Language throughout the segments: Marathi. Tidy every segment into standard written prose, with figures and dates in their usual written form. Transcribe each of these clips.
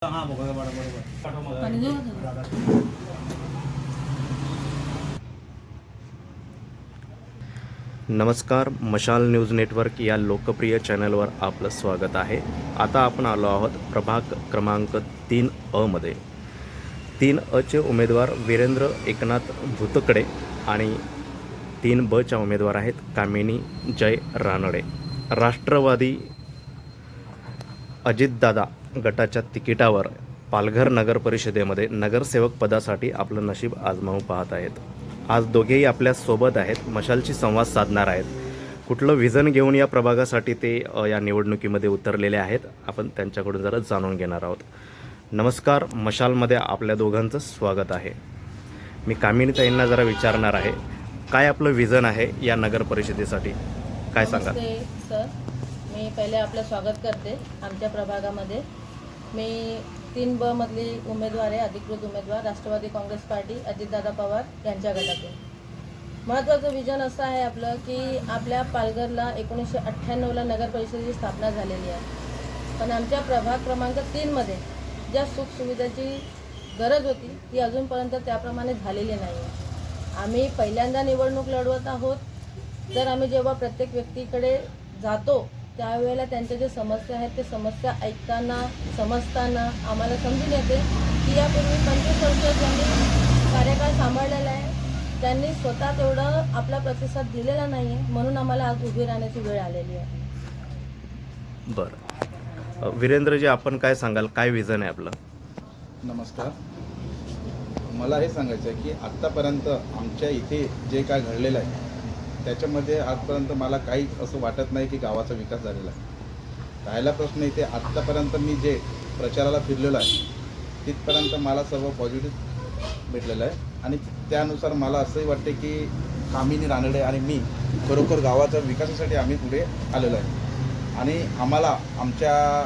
हाँ बरोबर नमस्कार, मशाल न्यूज नेटवर्क या लोकप्रिय चॅनलवर आपलं स्वागत आहे. आता आपण आलो आहोत प्रभाग क्रमांक 3 मध्ये. 3 चे उमेदवार वीरेंद्र एकनाथ भुतकडे आणि 3 च्या उमेदवार आहेत कामिनी जय रानडे. राष्ट्रवादी अजितदादा गटाच्या तिकिटावर पालघर नगर परिषदेमध्ये नगरसेवक पदासाठी आपलं नशीब आजमावून पाहत आहेत. आज दोघेही आपल्या सोबत आहेत, मशालशी संवाद साधणार आहेत. कुठलं व्हिजन घेऊन या प्रभागासाठी ते या निवडणुकीमध्ये उतरलेले आहेत, आपण त्यांच्याकडून जरा जाणून घेणार आहोत. नमस्कार, मशालमध्ये आपल्या दोघांचं स्वागत आहे. मी कामिनीताईंना जरा विचारणार आहे, काय आपलं व्हिजन आहे या नगर परिषदेसाठी, काय सांगा. सर, मी पहिले आपलं स्वागत करते आमच्या प्रभागामध्ये. मी 3 मधली उमेदवार आहे, अधिकृत उमेदवार, राष्ट्रवादी काँग्रेस पार्टी अजितदादा पवार यांच्या गटातून. महत्त्वाचं विजन असं आहे आपलं की आपल्या पालघरला 1998ला नगर परिषदेची स्थापना झालेली आहे, पण आमच्या प्रभाग क्रमांक 3मध्ये ज्या सुखसुविधाची गरज होती ती अजूनपर्यंत त्याप्रमाणे झालेली नाही आहे. आम्ही पहिल्यांदा निवडणूक लढवत आहोत, तर आम्ही जेव्हा प्रत्येक व्यक्तीकडे जातो त्यावेळेला त्यांच्या ज्या समस्या आहेत ते समस्या ऐकताना समजताना आम्हाला समजून येते की यापूर्वी 25 वर्ष ज्यांनी कार्यकाळ सांभाळलेला आहे त्यांनी स्वतः तेवढं आपला प्रतिसाद दिलेला नाही आहे, म्हणून आम्हाला आज उभी राहण्याची वेळ आलेली आहे. बरं, वीरेंद्रजी आपण काय सांगाल, काय विजन आहे आपलं? नमस्कार. मला हे सांगायचं आहे की आत्तापर्यंत आमच्या इथे जे काय घडलेलं आहे त्याच्यामध्ये आजपर्यंत मला काही असं वाटत नाही की गावाचा विकास झालेला आहे. राहिला प्रश्न इथे आत्तापर्यंत मी जे प्रचाराला फिरलेलो आहे तिथपर्यंत मला सर्व पॉझिटिव्ह भेटलेलं आहे आणि त्यानुसार मला असंही वाटते की कामिनी रानडे आणि मी खरोखर गावाच्या विकासासाठी आम्ही पुढे आलेलो आहे. आणि आम्हाला आमच्या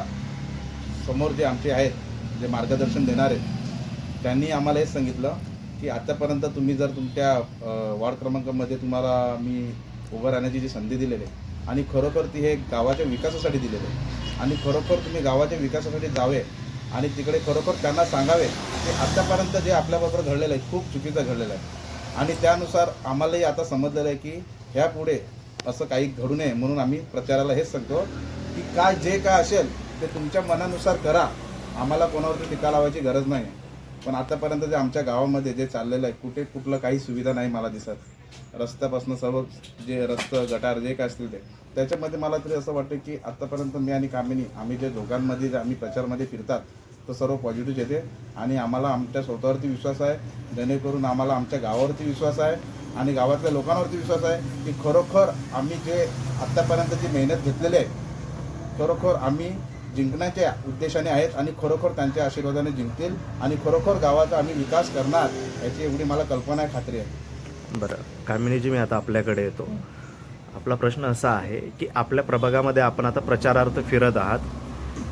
समोर जे आमचे आहेत जे मार्गदर्शन देणार आहेत त्यांनी आम्हाला हेच सांगितलं की आतापर्यंत तुम्ही जर तुमच्या वॉर्ड क्रमांकामध्ये तुम्हाला मी उभं राहण्याची जी संधी दिलेली आहे आणि खरोखर ती हे गावाच्या विकासासाठी दिलेली आहे आणि खरोखर तुम्ही गावाच्या विकासासाठी जावे आणि तिकडे खरोखर त्यांना सांगावे की आत्तापर्यंत जे आपल्याबरोबर घडलेलं आहे खूप चुकीचं घडलेलं आहे आणि त्यानुसार आम्हालाही आता समजलेलं आहे की ह्यापुढे असं काही घडू नये, म्हणून आम्ही प्रचाराला हेच सांगतो की काय जे काय असेल ते तुमच्या मनानुसार करा, आम्हाला कोणावरती टीका लावायची गरज नाही. पण आतापर्यंत जे आमच्या गावामध्ये जे चाललेलं आहे कुठलं काही सुविधा नाही मला दिसत. रस्त्यापासून सर्व जे रस्तं गटार जे काय असतील त्याच्यामध्ये मला तरी असं वाटतं की आत्तापर्यंत मी आणि कामिनी आम्ही जे दोघांमध्ये जे आम्ही प्रचारमध्ये फिरतात तो सर्व पॉझिटिव्ह येते आणि आम्हाला आमच्या स्वतःवरती विश्वास आहे, जेणेकरून आम्हाला आमच्या गावावरती विश्वास आहे आणि गावातल्या लोकांवरती विश्वास आहे की खरोखर आम्ही जे आत्तापर्यंत जी मेहनत घेतलेली आहे खरोखर आम्ही जिंकण्याच्या उद्देशाने आहेत आणि खरोखर त्यांच्या आशीर्वादाने जिंकतील आणि खरोखर गावाचा आम्ही विकास करणार याची एवढी मला कल्पना आहे, खात्री आहे. बरं कामिनीजी, मी आता आपल्याकडे येतो. आपला प्रश्न असा आहे की आपल्या प्रभागामध्ये आपण आता प्रचारार्थ फिरत आहात,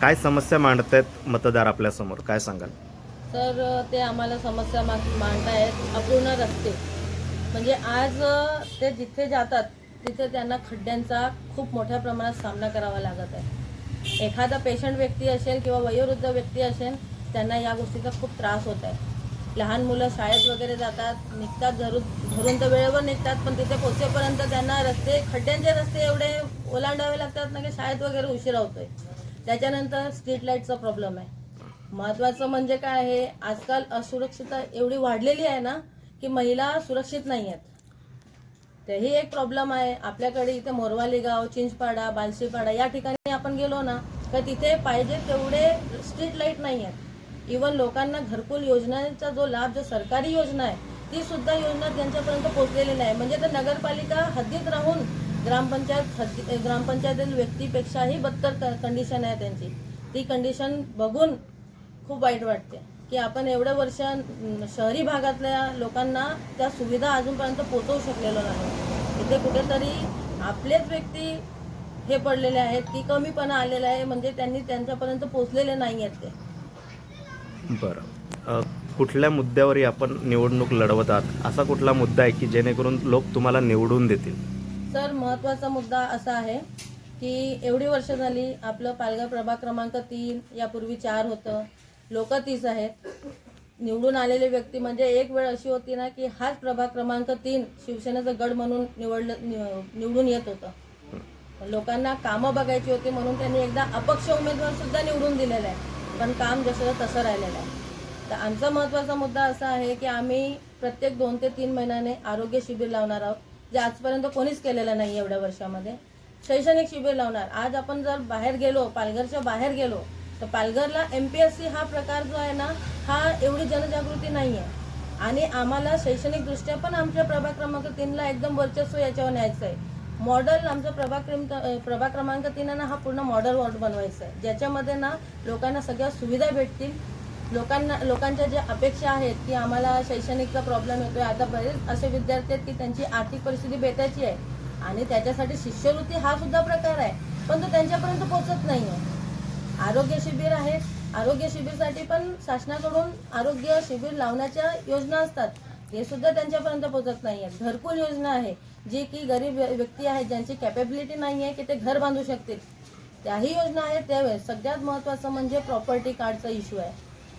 काय समस्या मांडत आहेत मतदार आपल्यासमोर, काय सांगाल? तर ते आम्हाला समस्या मांडतायत अपूर्ण रस्ते. म्हणजे आज ते जिथे जातात तिथे त्यांना खड्ड्यांचा खूप मोठ्या प्रमाणात सामना करावा लागत आहे. एखादा पेशंट व्यक्ती असेल किंवा वयोवृद्ध व्यक्ती असेल त्यांना या गोष्टीचा खूप त्रास होत आहे. लहान मुलं शाळेत वगैरे जातात, निघतात घरून तर वेळेवर निघतात, पण तिथे पोहोचेपर्यंत त्यांना खड्ड्यांचे रस्ते एवढे ओलांडावे लागतात ना की शाळेत वगैरे उशिरा होतोय. त्याच्यानंतर स्ट्रीट लाईटचा प्रॉब्लेम आहे. महत्त्वाचं म्हणजे काय आहे, आजकाल असुरक्षितता एवढी वाढलेली आहे ना की महिला सुरक्षित नाही आहेत. तेही एक प्रॉब्लेम आहे. आपल्याकडे इथे मोरवाली गाव, चिंचपाडा, बालशीपाडा या ठिकाणी आपण गेलो ना तर तिथे पाहिजे तेवढे स्ट्रीट लाईट नाही आहेत. इवन लोकांना घरकुल योजनेचा जो लाभ, जो सरकारी योजना आहे ती सुद्धा योजना त्यांच्यापर्यंत पोहोचलेली नाही. म्हणजे तर नगरपालिका हद्दीत राहून ग्रामपंचायतील व्यक्तीपेक्षाही बदतर कंडिशन आहे त्यांची. ती कंडिशन बघून खूप वाईट वाटते की आपण एवढ्या वर्ष शहरी भागातल्या लोकांना त्या सुविधा अजूनपर्यंत पोहोचवू शकलेलो नाही. इथे कुठेतरी आपलेच व्यक्ती हे पडलेले आहेत की कमीपणा आलेला आहे, म्हणजे त्यांनी त्यांच्यापर्यंत पोहोचलेले नाही आहेत ते. बरं, कुठल्या मुद्द्यावरही आपण निवडणूक लढवत आहात, असा कुठला मुद्दा आहे की जेणेकरून लोक तुम्हाला निवडून देतील? सर, महत्त्वाचा मुद्दा असा आहे की एवढी वर्ष झाली आपलं पालघर प्रभाग क्रमांक 3 यापूर्वी 4 होतं, लोक 30 आहेत. निवडून आलेले व्यक्ती म्हणजे एक वेळ अशी होती ना की हाच प्रभाग क्रमांक 3 शिवसेनेचा गड म्हणून निवडून येत होतं. लोकांना कामं बघायची होती म्हणून त्यांनी एकदा अपक्ष उमेदवार सुद्धा निवडून दिलेला आहे, पण काम जसं तसं राहिलेलं आहे. तर आमचा महत्त्वाचा मुद्दा असा आहे की आम्ही प्रत्येक 2 ते 3 महिन्याने आरोग्य शिबिर लावणार आहोत, जे आजपर्यंत कोणीच केलेलं नाही एवढ्या वर्षामध्ये. शैक्षणिक शिबिर लावणार. आज आपण जर बाहेर गेलो, पालघरच्या बाहेर गेलो, तर पालघरला MPSC हा प्रकार जो आहे ना, हा एवढी जनजागृती नाही आहे. आणि आम्हाला शैक्षणिकदृष्ट्या पण आमच्या प्रभाग क्रमांक 3ला एकदम वर्चस्व याच्यावर न्यायचं आहे. मॉडेल आमचा प्रभाग क्रमांक 3 ना हा पूर्ण मॉडेल वॉर्ड बनवायचा आहे, ज्याच्यामध्ये ना लोकांना सगळ्या सुविधा भेटतील. लोकांच्या ज्या अपेक्षा आहेत की आम्हाला शैक्षणिकचा प्रॉब्लेम येतोय, आता बरेच असे विद्यार्थी आहेत की त्यांची आर्थिक परिस्थिती बेताची आहे आणि त्याच्यासाठी शिष्यवृत्ती हा सुद्धा प्रकार आहे, पण तो त्यांच्यापर्यंत पोहोचत नाही आहे. आरोग्य शिबिर आहे. आरोग्य शिबिरसाठी पण शासनाकडून आरोग्य शिबिर लावण्याच्या योजना असतात, हे सुद्धा त्यांच्यापर्यंत पोहोचत नाही आहेत. घरकुल योजना आहे, जी की गरीब व्यक्ती आहेत ज्यांची कॅपेबिलिटी नाही आहे की ते घर बांधू शकतील, त्याही योजना आहेत. त्यावेळेस सगळ्यात महत्त्वाचं म्हणजे प्रॉपर्टी कार्डचा इश्यू आहे.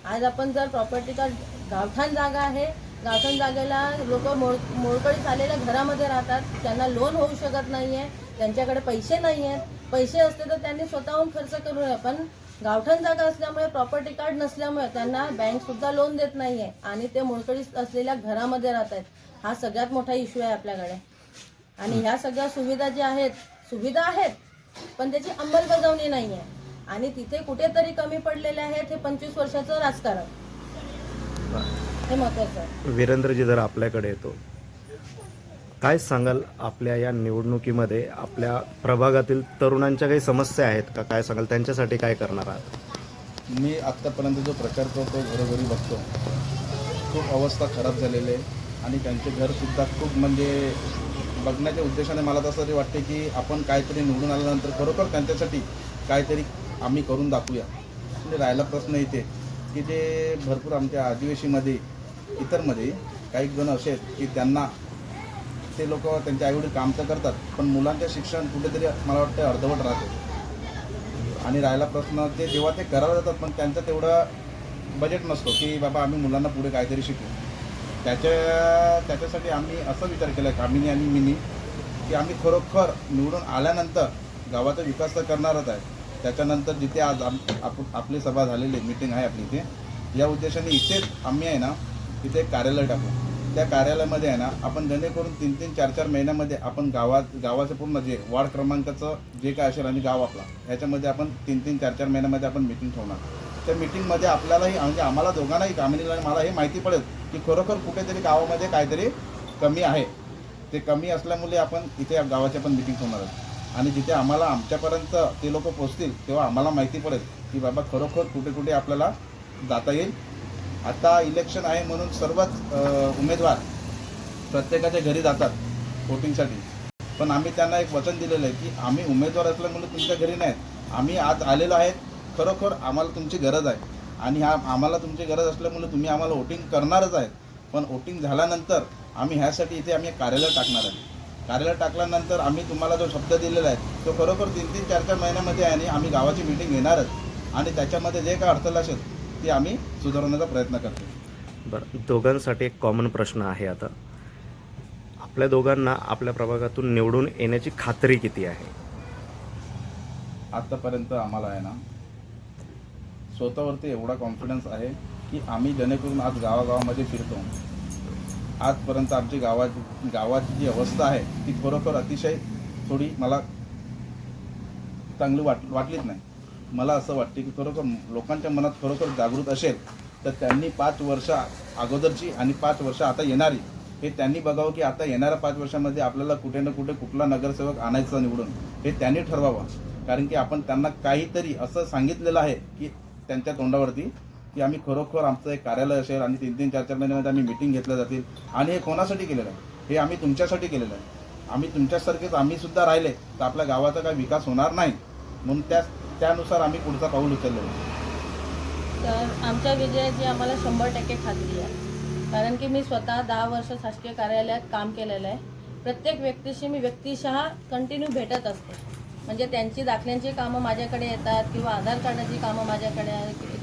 आज आपण जर प्रॉपर्टी कार्ड, गावठाण जागा आहे, गावठाण जागेला लोक मोडकळीस आलेल्या घरामध्ये राहतात, त्यांना लोन होऊ शकत नाही आहे, त्यांच्याकडे पैसे नाही आहेत. पैसे असते तर त्यांनी स्वतःहून खर्च करू नये, पण गावठाण जागा असल्यामुळे, प्रॉपर्टी कार्ड नसल्यामुळे त्यांना बँकसुद्धा लोन देत नाही आहे आणि ते मोडकळीस असलेल्या घरामध्ये राहत आहेत. हा सगळ्यात मोठा इश्यू आहे आपल्याकडे. आणि ह्या सगळ्या सुविधा ज्या आहेत, सुविधा आहेत पण त्याची अंमलबजावणी नाही आहे आणि तिथे कुठेतरी कमी पडलेले आहेत. हे 25 वर्षाचं राजकारण, हे महत्त्वाचं आहे. वीरेंद्रजी, जर आपल्याकडे येतो, काय सांगाल आपल्या या निवडणुकीमध्ये आपल्या प्रभागातील तरुणांच्या काही समस्या आहेत का? काय सांगाल, त्यांच्यासाठी काय करणार आहात? मी आत्तापर्यंत जो प्रचार करतो, घरोघरी बघतो, खूप अवस्था खराब झालेली आहे आणि त्यांचे घरसुद्धा खूप म्हणजे बघण्याच्या उद्देशाने मला तसं तरी वाटते की आपण काहीतरी निवडून आल्यानंतर खरोखर त्यांच्यासाठी काहीतरी आम्ही करून दाखवूया. म्हणजे राहिला प्रश्न इथे की जे भरपूर आमच्या आदिवासीमध्ये इतरमध्ये काही जण असे आहेत की त्यांना ते लोक त्यांच्या आईवडील काम तर करतात, पण मुलांचं शिक्षण कुठेतरी मला वाटतं अर्धवट राहते. आणि राहिला प्रश्न, ते जेव्हा ते करायला जातात पण त्यांचं तेवढं बजेट नसतो की बाबा आम्ही मुलांना पुढे काहीतरी शिकू. त्याच्यासाठी आम्ही असा विचार केला, कामिनी आणि मिनी, की आम्ही खरोखर निवडून आल्यानंतर गावाचा विकास तर करणारच आहे. त्याच्यानंतर जिथे आज आपली सभा झालेली मीटिंग आहे आपली इथे, या उद्देशाने इथेच आम्ही आहे ना इथे एक कार्यालय टाकू. त्या कार्यालयामध्ये आहे ना आपण जेणेकरून 3-3, 4-4 महिन्यामध्ये आपण गावाचं पूर्ण जे वार्ड क्रमांकाचं जे काय असेल आणि गाव आपला, ह्याच्यामध्ये आपण 3-3, 4-4 महिन्यामध्ये आपण मीटिंग ठेवणार. त्या मीटिंगमध्ये आपल्यालाही म्हणजे आम्हाला दोघांनाही, कामिनीला आणि मला हे माहिती पडेल की खरोखर कुठेतरी गावामध्ये काहीतरी कमी आहे. ते कमी असल्यामुळे आपण इथे गावाच्या पण मीटिंग ठेवणार आहोत आणि जिथे आम्हाला आमच्यापर्यंत ते लोक पोचतील तेव्हा आम्हाला माहिती पडेल की बाबा खरोखर कुठे कुठे आपल्याला जाता येईल. आता इलेक्शन आहे म्हणून सर्वच उमेदवार प्रत्येकाच्या घरी जातात वोटिंगसाठी, पण आम्ही त्यांना एक वचन दिलेलं आहे की आम्ही उमेदवार असल्यामुळे तुमच्या घरी नाही, आम्ही आज आलेलो आहे, खरोखर आम्हाला तुमची गरज आहे आणि आम्हाला तुमची गरज असल्यामुळे तुम्ही आम्हाला वोटिंग करणारच आहे. पण वोटिंग झाल्यानंतर आम्ही ह्यासाठी इथे आम्ही एक कार्यालय टाकणार आहे. कार्यालय टाकल्यानंतर आम्ही तुम्हाला जो शब्द दिलेला आहे तो खरोखर 3-3, 4-4 महिन्यामध्ये आहे आणि आम्ही गावाची मीटिंग घेणारच आणि त्याच्यामध्ये जे काय अडथळा असेल ते आम्ही सुधारण्याचा प्रयत्न करतो. बरं, दोघांसाठी एक कॉमन प्रश्न आहे. आता आपल्या दोघांना आपल्या प्रभागातून निवडून येण्याची खात्री किती आहे? आत्तापर्यंत आम्हाला आहे ना स्वतःवरती एवढा कॉन्फिडन्स आहे की आम्ही जेणेकरून आज गावागावामध्ये फिरतो, आजपर्यंत आमची गावाची जी अवस्था आहे ती खरोखर अतिशय थोडी मला चांगली वाटलीच नाही. मला असं वाटते की खरोखर लोकांच्या मनात खरोखर जागृत असेल तर त्यांनी 5 वर्ष अगोदरची आणि 5 वर्ष आता येणारी हे त्यांनी बघावं की आता येणाऱ्या 5 वर्षामध्ये आपल्याला कुठे ना कुठे कुठला नगरसेवक आणायचा निवडून हे त्यांनी ठरवावं. कारण की आपण त्यांना काहीतरी असं सांगितलेलं आहे की त्यांच्या तोंडावरती की आम्ही खरोखर आमचं एक कार्यालय असेल आणि 3-3, 4-4 महिन्यामध्ये आम्ही मीटिंग घेतल्या जातील आणि हे कोणासाठी केलेलं आहे? हे आम्ही तुमच्यासाठी केलेलं आहे. आम्ही तुमच्यासारखेच आम्ही सुद्धा राहिले तर आपल्या गावाचा काही विकास होणार नाही, म्हणून त्यानुसार आम्ही पुढचा पाऊल उचललेलं आहे. तर आमच्या विजयाची आम्हाला 100% खात्री आहे, कारण की मी स्वतः 10 वर्ष शासकीय कार्यालयात काम केलेलं आहे. प्रत्येक व्यक्तीशी मी व्यक्तिशः कंटिन्यू भेटत असते म्हणजे त्यांची दाखल्यांची कामं माझ्याकडे येतात किंवा आधार कार्डाची कामं माझ्याकडे,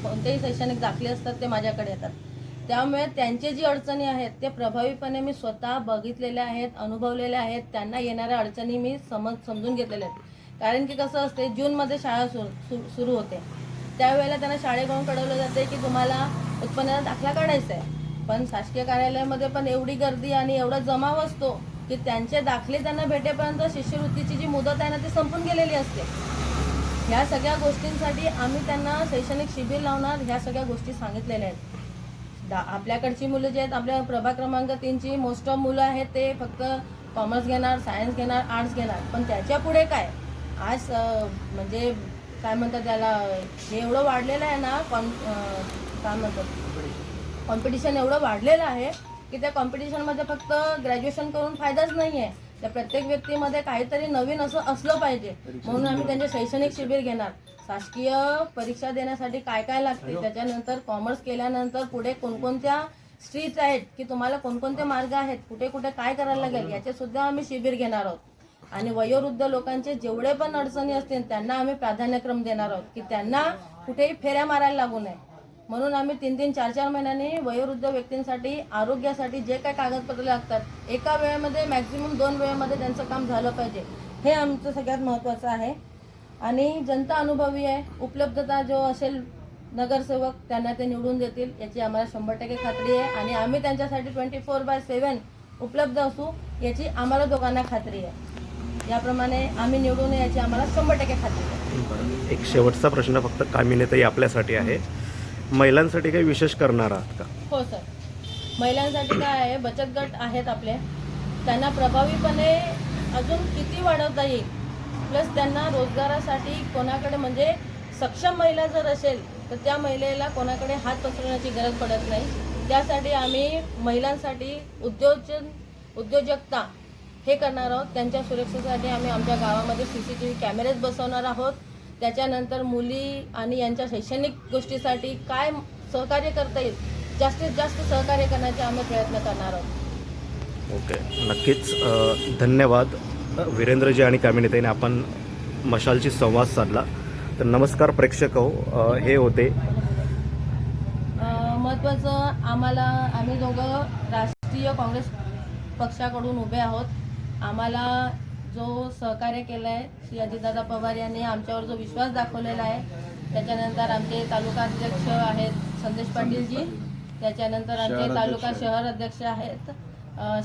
कोणतेही शैक्षणिक दाखले असतात ते माझ्याकडे येतात. त्यामुळे त्यांचे जी अडचणी आहेत ते प्रभावीपणे मी स्वतः बघितलेल्या आहेत, अनुभवलेल्या आहेत. त्यांना येणाऱ्या अडचणी मी समजून घेतलेल्या आहेत. कारण की कसं असते, जूनमध्ये शाळा सुरू होते, त्यावेळेला त्यांना शाळेकडून कळवलं जाते की तुम्हाला उत्पन्नाचा दाखला काढायचा आहे. पण शासकीय कार्यालयामध्ये पण एवढी गर्दी आणि एवढा जमाव असतो की त्यांचे दाखले त्यांना भेटेपर्यंत शिष्यवृत्तीची जी मुदत आहे ना ती संपून गेलेली असते. ह्या सगळ्या गोष्टींसाठी आम्ही त्यांना शैक्षणिक शिबिर लावणार, ह्या सगळ्या गोष्टी सांगितलेल्या आहेत. आपल्याकडची मुलं जे आहेत, आपल्या प्रभाग क्रमांक 3ची मोस्ट ऑफ मुलं आहेत ते फक्त कॉमर्स घेणार, सायन्स घेणार, आर्ट्स घेणार. पण त्याच्या पुढे काय आज म्हणजे काय म्हणतात त्याला, हे एवढं वाढलेलं आहे ना, काय म्हणतात, कॉम्पिटिशन एवढं वाढलेलं आहे की त्या कॉम्पिटिशनमध्ये फक्त ग्रॅज्युएशन करून फायदाच नाही आहे. त्या प्रत्येक व्यक्तीमध्ये काहीतरी नवीन असं असलं पाहिजे. म्हणून आम्ही त्यांचे शैक्षणिक शिबिर घेणार. शासकीय परीक्षा देण्यासाठी काय काय लागते, त्याच्यानंतर कॉमर्स केल्यानंतर पुढे कोणकोणत्या स्ट्रीट्स आहेत की तुम्हाला कोणकोणते मार्ग आहेत, कुठे कुठे काय करायला लागेल, याचे सुद्धा आम्ही शिबिर घेणार आहोत. आणि वयोवृद्ध लोकांचे जेवढे पण अडचणी असतील त्यांना आम्ही प्राधान्यक्रम देणार आहोत की त्यांना कुठेही फेऱ्या मारायला लागू नये. म्हणून आम्ही 3-3, 4-4 महिन्यांनी वयोवृद्ध व्यक्तींसाठी आरोग्यासाठी जे काही कागदपत्र लागतात, एका वेळेमध्ये मॅक्झिमम 2 वेळेमध्ये त्यांचं काम झालं पाहिजे, हे आमचं सगळ्यात महत्त्वाचं आहे. आणि जनता अनुभवी आहे, उपलब्धता जो असेल नगरसेवक त्यांना ते निवडून देतील याची आम्हाला 100% खात्री आहे. आणि आम्ही त्यांच्यासाठी 24/7 उपलब्ध असू याची आम्हाला दोघांना खात्री आहे. याप्रमाणे आम्ही निवडून याची आम्हाला 100% खात्री आहे. एक शेवटचा प्रश्न फक्त कामिनीताई आपल्यासाठी आहे, महिलांसाठी काही विशेष करणार आहात का? हो सर, महिलांसाठी काय आहे, बचत गट आहेत आपले, त्यांना प्रभावीपणे अजून किती वाढवता येईल, प्लस त्यांना रोजगारासाठी कोणाकडे म्हणजे सक्षम महिला जर असेल तर त्या महिलेला कोणाकडे हात पसरवण्याची गरज पडत नाही. त्यासाठी आम्ही महिलांसाठी उद्योजकता हे करणार आहोत. त्यांच्या सुरक्षेसाठी आम्ही आमच्या गावामध्ये CCTV कॅमेरेज बसवणार आहोत. त्याच्यानंतर मुली आणि यांच्या शैक्षणिक गोष्टीसाठी काय सहकार्य करता येईल, जास्तीत जास्त सहकार्य करण्याचे आम्ही प्रयत्न करणार आहोत. ओके, नक्कीच धन्यवाद वीरेंद्रजी आणि कामिनीताईने आपण मशालशी संवाद साधला. तर नमस्कार प्रेक्षक हो, हे होते महत्त्वाचं आम्ही दोघं राष्ट्रीय काँग्रेस पक्षाकडून उभे आहोत. आम्हाला जो सहकार्य केलं आहे श्री अजितदादा पवार यांनी, आमच्यावर जो विश्वास दाखवलेला आहे, त्याच्यानंतर आमचे तालुका अध्यक्ष आहेत संदेश पाटीलजी, त्याच्यानंतर आमचे तालुका शहर अध्यक्ष आहेत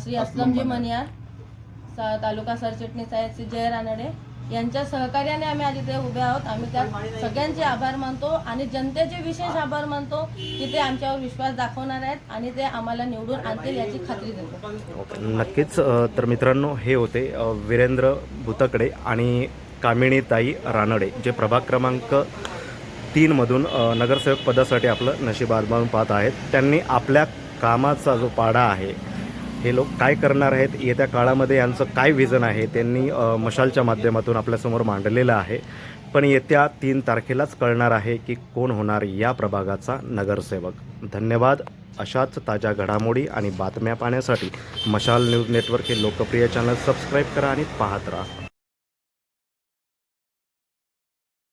श्री असलमजी मनियार, तालुका सरचिटणीस आहेत श्री जय रानडे. यांच्या सहकार्याने आम्ही आज इथे उभे आहोत. आम्ही त्या सगळ्यांचे आभार मानतो आणि जनतेचे विशेष आभार मानतो की ते आमच्यावर विश्वास दाखवणार आहेत आणि ते आम्हाला निवडून आणतील याची खात्री देतो. नक्कीच. तर मित्रांनो, हे होते वीरेंद्र भुतकडे आणि कामिनीताई रानडे, जे प्रभाग क्रमांक 3मधून नगरसेवक पदासाठी आपलं नशीब आजमावून पाहत आहेत. त्यांनी आपल्या कामाचा जो पाढा आहे, हे लोक काय करणार आहेत, येत्या काळामध्ये यांचं काय विजन आहे, त्यांनी मशालच्या माध्यमातून आपल्यासमोर मांडलेलं आहे. पण येत्या 3 तारखेलाच कळणार आहे की कोण होणार या प्रभागाचा नगरसेवक. धन्यवाद. अशाच ताज्या घडामोडी आणि बातम्या पाहण्यासाठी मशाल न्यूज नेटवर्क हे लोकप्रिय चॅनल सबस्क्राईब करा आणि पाहत राहा.